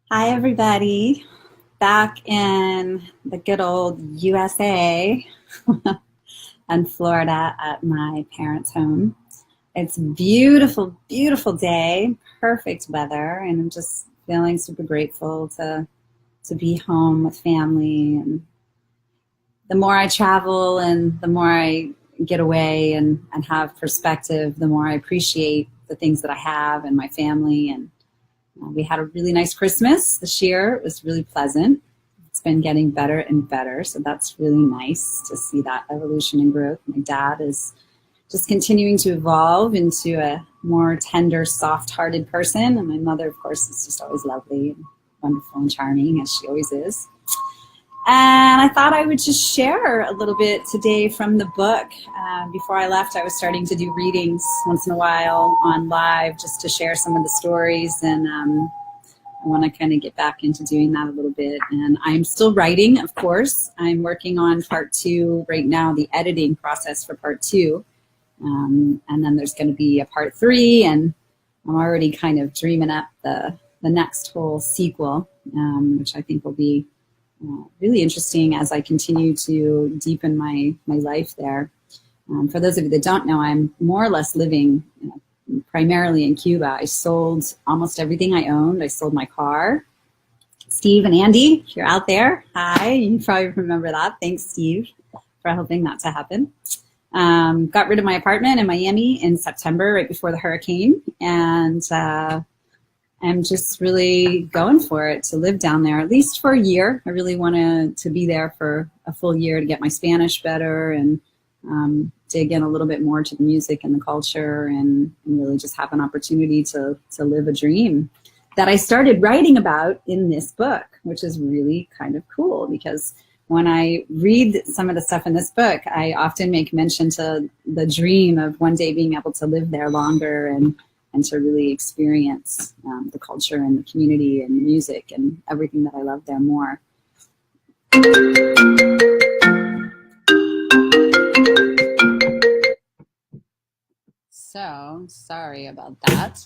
Hi, everybody. Back in the good old USA and Florida at my parents' home. It's a beautiful, beautiful day, perfect weather, and I'm just feeling super grateful to be home with family. And the more I travel and the more I get away and have perspective, the more I appreciate the things that I have and my family. And we had a really nice Christmas this year. It was really pleasant. It's been getting better and better, so that's really nice to see that evolution and growth. My dad is just continuing to evolve into a more tender, soft-hearted person, and my mother, of course, is just always lovely and wonderful and charming, as she always is. And I thought I would just share a little bit today from the book. Before I left, I was starting to do readings once in a while on live just to share some of the stories. And I want to kind of get back into doing that a little bit. And I'm still writing, of course. I'm working on part 2 right now, the editing process for part 2. And then there's going to be a part 3. And I'm already kind of dreaming up the next whole sequel, which I think will be really interesting as I continue to deepen my life there. For those of you that don't know, I'm more or less living primarily in Cuba. I sold almost everything I owned. I sold my car. Steve and Andy, if you're out there, hi, you probably remember that. Thanks, Steve, for helping that to happen. Got rid of my apartment in Miami in September, right before the hurricane, and I'm just really going for it to live down there, at least for a year. I really wanted to be there for a full year to get my Spanish better and dig in a little bit more to the music and the culture and really just have an opportunity to live a dream that I started writing about in this book, which is really kind of cool because when I read some of the stuff in this book, I often make mention to the dream of one day being able to live there longer and to really experience the culture and the community and the music and everything that I love there more. So, sorry about that.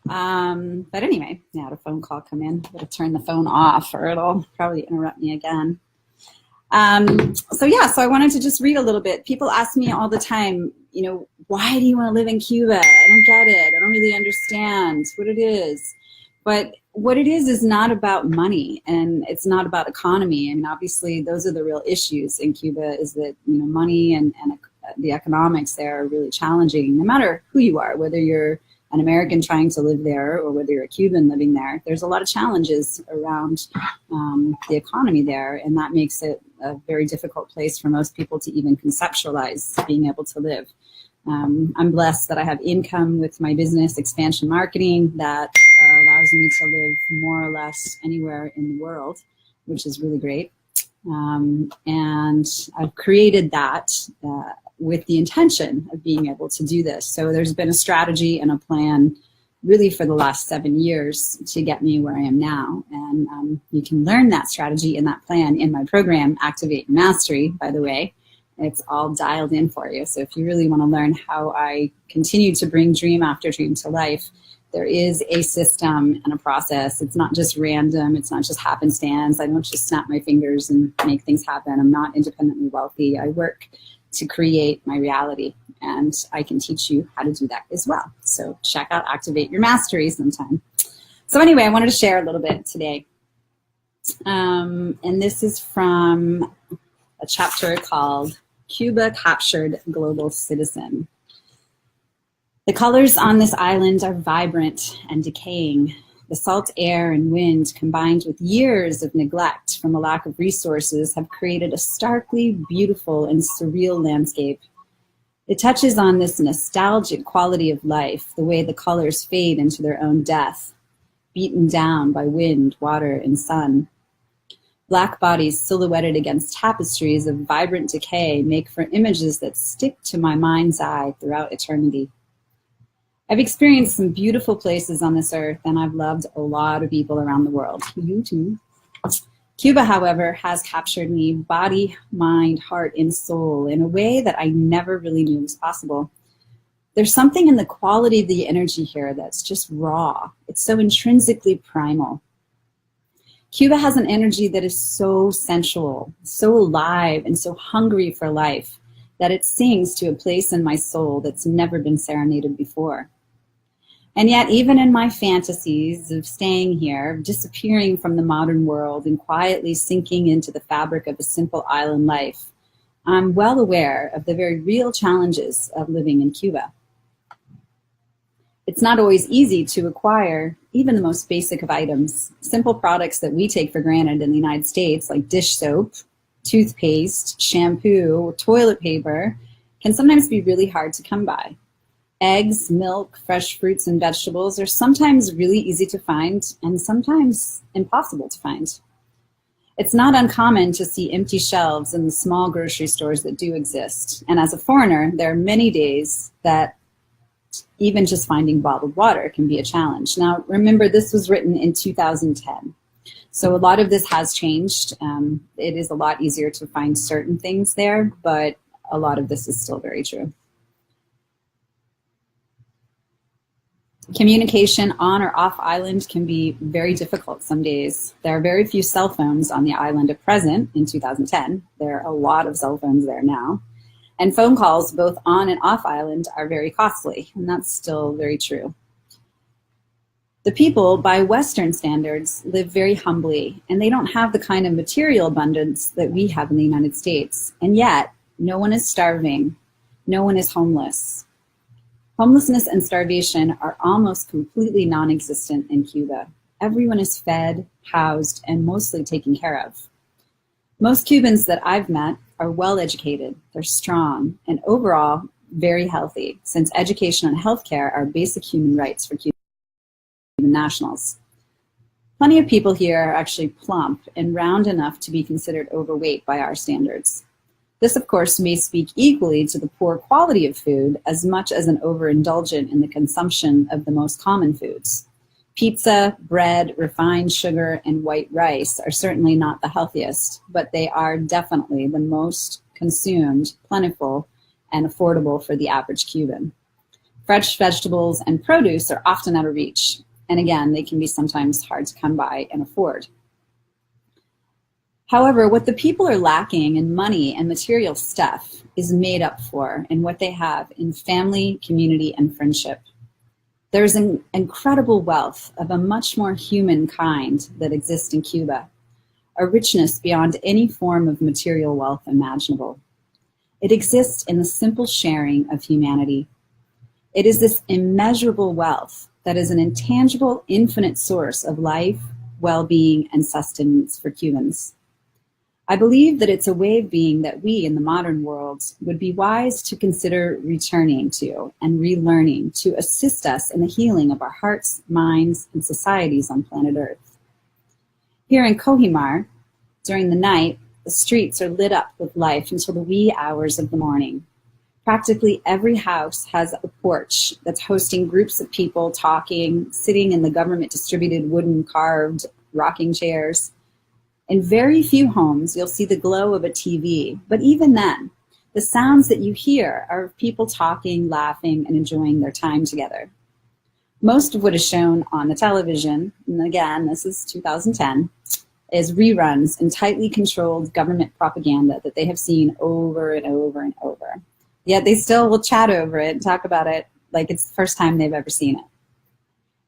But anyway, I had a phone call come in. I'm going to turn the phone off or it'll probably interrupt me again. So I wanted to just read a little bit. People ask me all the time, why do you want to live in Cuba? I don't get it. I don't really understand what it is. But what it is not about money and it's not about economy. I mean, obviously, those are the real issues in Cuba is that, money and the economics there are really challenging, no matter who you are, whether you're an American trying to live there or whether you're a Cuban living there. There's a lot of challenges around the economy there, and that makes it a very difficult place for most people to even conceptualize being able to live. I'm blessed that I have income with my business, expansion marketing, that allows me to live more or less anywhere in the world, which is really great. And I've created that with the intention of being able to do this. So there's been a strategy and a plan really for the last 7 years to get me where I am now. And you can learn that strategy and that plan in my program, Activate Mastery, by the way. It's all dialed in for you. So if you really want to learn how I continue to bring dream after dream to life, there is a system and a process. It's not just random. It's not just happenstance. I don't just snap my fingers and make things happen. I'm not independently wealthy. I work to create my reality, and I can teach you how to do that as well. So check out Activate Your Mastery sometime. So anyway, I wanted to share a little bit today. And this is from a chapter called Cuba Captured Global Citizen. The colors on this island are vibrant and decaying. The salt air and wind, combined with years of neglect from a lack of resources, have created a starkly beautiful and surreal landscape. It touches on this nostalgic quality of life, the way the colors fade into their own death, beaten down by wind, water, and sun. Black bodies silhouetted against tapestries of vibrant decay make for images that stick to my mind's eye throughout eternity. I've experienced some beautiful places on this earth, and I've loved a lot of people around the world. You too. Cuba, however, has captured me body, mind, heart, and soul in a way that I never really knew was possible. There's something in the quality of the energy here that's just raw. It's so intrinsically primal. Cuba has an energy that is so sensual, so alive, and so hungry for life that it sings to a place in my soul that's never been serenaded before. And yet, even in my fantasies of staying here, disappearing from the modern world and quietly sinking into the fabric of a simple island life, I'm well aware of the very real challenges of living in Cuba. It's not always easy to acquire even the most basic of items. Simple products that we take for granted in the United States, like dish soap, toothpaste, shampoo, toilet paper, can sometimes be really hard to come by. Eggs, milk, fresh fruits, and vegetables are sometimes really easy to find and sometimes impossible to find. It's not uncommon to see empty shelves in the small grocery stores that do exist. And as a foreigner, there are many days that even just finding bottled water can be a challenge. Now, remember, this was written in 2010. So a lot of this has changed. It is a lot easier to find certain things there, but a lot of this is still very true. Communication on or off island can be very difficult some days. There are very few cell phones on the island at present in 2010. There are a lot of cell phones there now. And phone calls both on and off island are very costly, and that's still very true. The people, by Western standards, live very humbly, and they don't have the kind of material abundance that we have in the United States. And yet, no one is starving. No one is homeless. Homelessness and starvation are almost completely non-existent in Cuba. Everyone is fed, housed, and mostly taken care of. Most Cubans that I've met are well educated, they're strong, and overall very healthy, since education and healthcare are basic human rights for Cuban nationals. Plenty of people here are actually plump and round enough to be considered overweight by our standards. This, of course, may speak equally to the poor quality of food as much as an overindulgence in the consumption of the most common foods. Pizza, bread, refined sugar, and white rice are certainly not the healthiest, but they are definitely the most consumed, plentiful, and affordable for the average Cuban. Fresh vegetables and produce are often out of reach, and again, they can be sometimes hard to come by and afford. However, what the people are lacking in money and material stuff is made up for in what they have in family, community, and friendship. There's an incredible wealth of a much more human kind that exists in Cuba, a richness beyond any form of material wealth imaginable. It exists in the simple sharing of humanity. It is this immeasurable wealth that is an intangible, infinite source of life, well-being, and sustenance for Cubans. I believe that it's a way of being that we in the modern world would be wise to consider returning to and relearning to assist us in the healing of our hearts, minds, and societies on planet Earth. Here in Kohimar, during the night, the streets are lit up with life until the wee hours of the morning. Practically every house has a porch that's hosting groups of people talking, sitting in the government-distributed wooden carved rocking chairs. In very few homes, you'll see the glow of a TV, but even then, the sounds that you hear are of people talking, laughing, and enjoying their time together. Most of what is shown on the television, and again, this is 2010, is reruns and tightly controlled government propaganda that they have seen over and over and over. Yet they still will chat over it and talk about it like it's the first time they've ever seen it.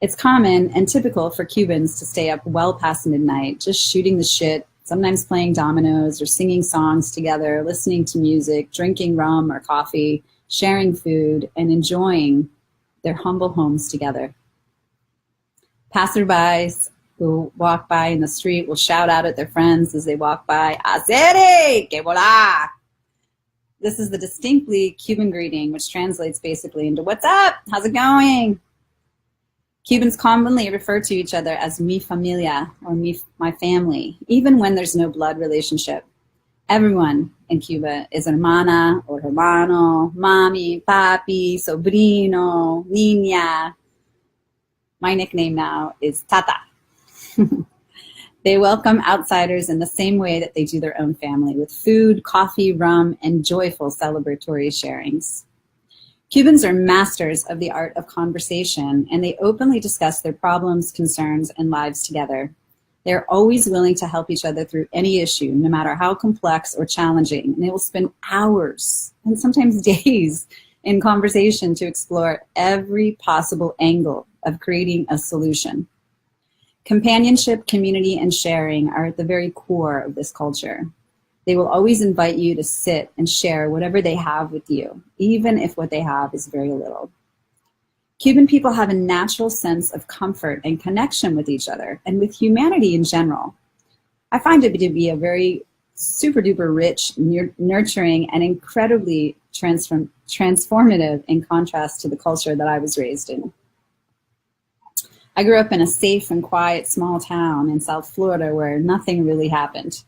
It's common and typical for Cubans to stay up well past midnight, just shooting the shit, sometimes playing dominoes or singing songs together, listening to music, drinking rum or coffee, sharing food, and enjoying their humble homes together. Passerbys who walk by in the street will shout out at their friends as they walk by, "Acere, que vola!" This is the distinctly Cuban greeting, which translates basically into, "What's up? How's it going?" Cubans commonly refer to each other as mi familia, or my family, even when there's no blood relationship. Everyone in Cuba is hermana or hermano, mami, papi, sobrino, niña. My nickname now is Tata. They welcome outsiders in the same way that they do their own family, with food, coffee, rum, and joyful celebratory sharings. Cubans are masters of the art of conversation, and they openly discuss their problems, concerns, and lives together. They're always willing to help each other through any issue, no matter how complex or challenging. And they will spend hours and sometimes days in conversation to explore every possible angle of creating a solution. Companionship, community, and sharing are at the very core of this culture. They will always invite you to sit and share whatever they have with you, even if what they have is very little. Cuban people have a natural sense of comfort and connection with each other and with humanity in general. I find it to be a very super duper rich, nurturing, and incredibly transformative in contrast to the culture that I was raised in. I grew up in a safe and quiet small town in South Florida where nothing really happened.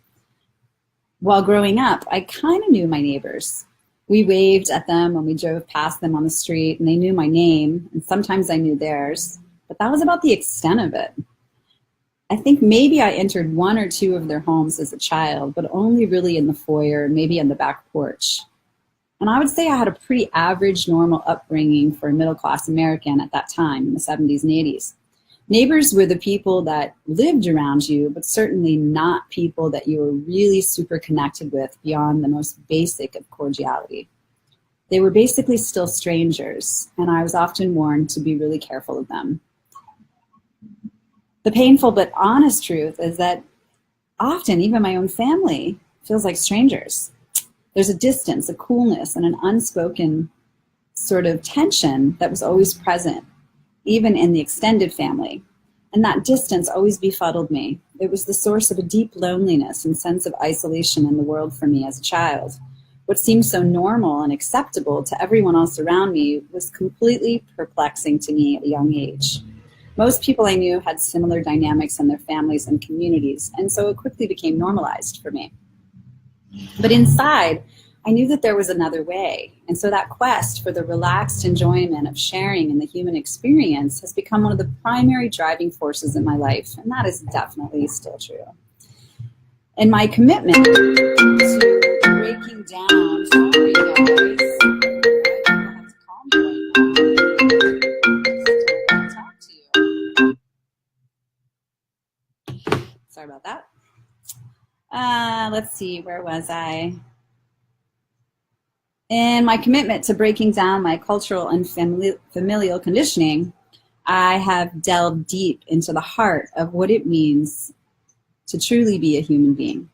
While growing up, I kind of knew my neighbors. We waved at them when we drove past them on the street, and they knew my name, and sometimes I knew theirs, but that was about the extent of it. I think maybe I entered one or two of their homes as a child, but only really in the foyer, maybe on the back porch. And I would say I had a pretty average, normal upbringing for a middle-class American at that time in the 70s and 80s. Neighbors were the people that lived around you, but certainly not people that you were really super connected with beyond the most basic of cordiality. They were basically still strangers, and I was often warned to be really careful of them. The painful but honest truth is that often even my own family feels like strangers. There's a distance, a coolness, and an unspoken sort of tension that was always present, even in the extended family. And that distance always befuddled me. It was the source of a deep loneliness and sense of isolation in the world for me as a child. What seemed so normal and acceptable to everyone else around me was completely perplexing to me at a young age. Most people I knew had similar dynamics in their families and communities, and so it quickly became normalized for me. But inside, I knew that there was another way, and so that quest for the relaxed enjoyment of sharing in the human experience has become one of the primary driving forces in my life, and that is definitely still true. And my commitment to breaking down, sorry guys, I have to call me right now. Talk to you. Sorry about that. Let's see, where was I? In my commitment to breaking down my cultural and familial conditioning, I have delved deep into the heart of what it means to truly be a human being.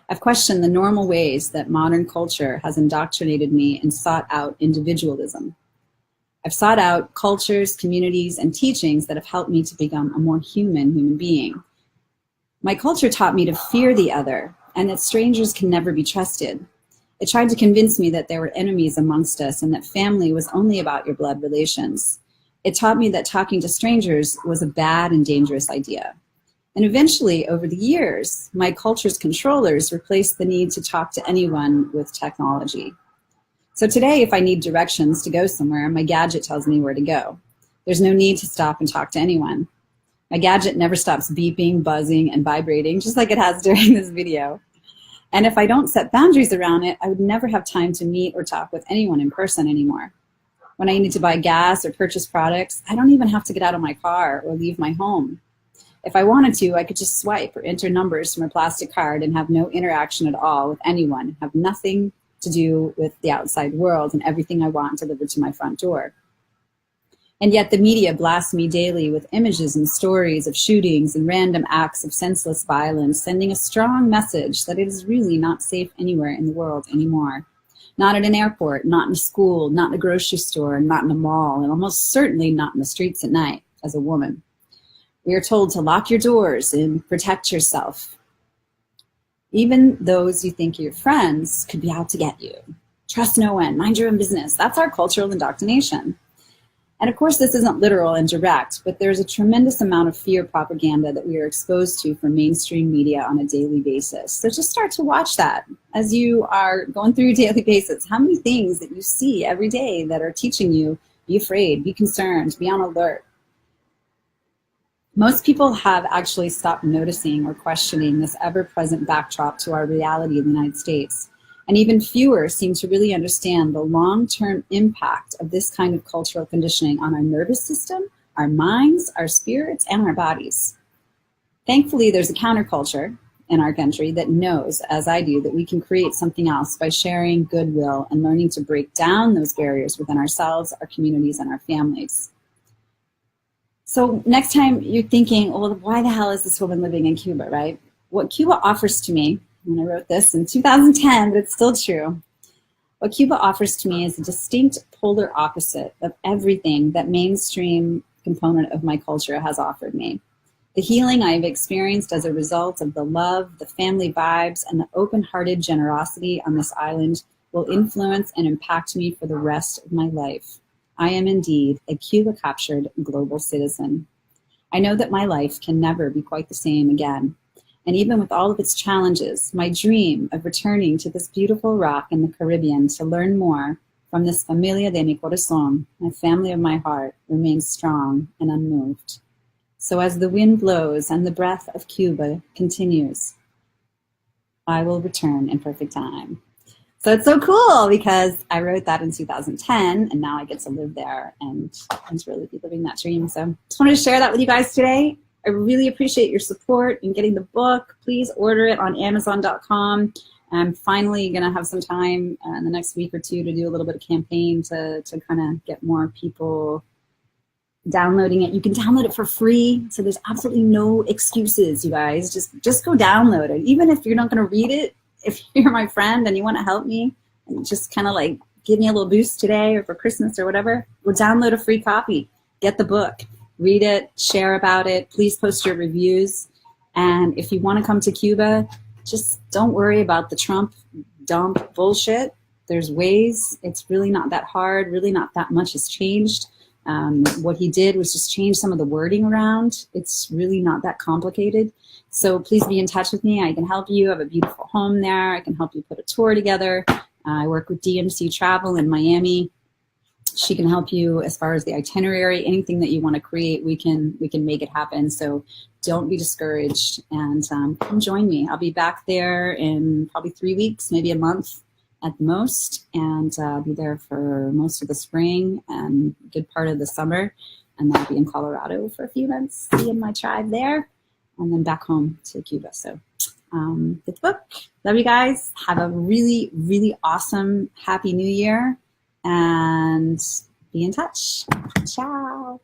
I've questioned the normal ways that modern culture has indoctrinated me and sought out individualism. I've sought out cultures, communities, and teachings that have helped me to become a more human being. My culture taught me to fear the other and that strangers can never be trusted. It tried to convince me that there were enemies amongst us and that family was only about your blood relations. It taught me that talking to strangers was a bad and dangerous idea. And eventually, over the years, my culture's controllers replaced the need to talk to anyone with technology. So today, if I need directions to go somewhere, my gadget tells me where to go. There's no need to stop and talk to anyone. My gadget never stops beeping, buzzing, and vibrating, just like it has during this video. And if I don't set boundaries around it, I would never have time to meet or talk with anyone in person anymore. When I need to buy gas or purchase products, I don't even have to get out of my car or leave my home. If I wanted to, I could just swipe or enter numbers from a plastic card and have no interaction at all with anyone, have nothing to do with the outside world, and everything I want delivered to my front door. And yet the media blasts me daily with images and stories of shootings and random acts of senseless violence, sending a strong message that it is really not safe anywhere in the world anymore. Not at an airport, not in a school, not in a grocery store, not in a mall, and almost certainly not in the streets at night as a woman. We are told to lock your doors and protect yourself. Even those you think are your friends could be out to get you. Trust no one, mind your own business. That's our cultural indoctrination. And of course, this isn't literal and direct, but there's a tremendous amount of fear propaganda that we are exposed to from mainstream media on a daily basis. So just start to watch that as you are going through your daily basis. How many things that you see every day that are teaching you, be afraid, be concerned, be on alert. Most people have actually stopped noticing or questioning this ever-present backdrop to our reality in the United States. And even fewer seem to really understand the long-term impact of this kind of cultural conditioning on our nervous system, our minds, our spirits, and our bodies. Thankfully, there's a counterculture in our country that knows, as I do, that we can create something else by sharing goodwill and learning to break down those barriers within ourselves, our communities, and our families. So next time you're thinking, well, why the hell is this woman living in Cuba, right? What Cuba offers to me, and I wrote this in 2010, but it's still true. What Cuba offers to me is a distinct polar opposite of everything that mainstream component of my culture has offered me. The healing I have experienced as a result of the love, the family vibes, and the open-hearted generosity on this island will influence and impact me for the rest of my life. I am indeed a Cuba-captured global citizen. I know that my life can never be quite the same again. And even with all of its challenges, my dream of returning to this beautiful rock in the Caribbean to learn more from this familia de mi corazón, my family of my heart, remains strong and unmoved. So as the wind blows and the breath of Cuba continues, I will return in perfect time. So it's so cool because I wrote that in 2010 and now I get to live there and really be living that dream. So just wanted to share that with you guys today. I really appreciate your support in getting the book. Please order it on Amazon.com. I'm finally going to have some time in the next week or two to do a little bit of campaign to kind of get more people downloading it. You can download it for free, so there's absolutely no excuses, you guys. Just go download it. Even if you're not going to read it, if you're my friend and you want to help me and just kind of like give me a little boost today or for Christmas or whatever, we'll download a free copy. Get the book. Read it, share about it. Please post your reviews. And if you want to come to Cuba, just don't worry about the Trump dump bullshit. There's ways. It's really not that hard. Really not that much has changed. What he did was just change some of the wording around. It's really not that complicated. So please be in touch with me. I can help you. I have a beautiful home there. I can help you put a tour together. I work with DMC Travel in Miami. She can help you as far as the itinerary, anything that you want to create, we can make it happen. So don't be discouraged and come join me. I'll be back there in probably 3 weeks, maybe a month at the most, and I'll be there for most of the spring and a good part of the summer. And then I'll be in Colorado for a few months, seeing my tribe there, and then back home to Cuba. So get the book. Love you guys. Have a really, really awesome, happy new year. And be in touch. Ciao.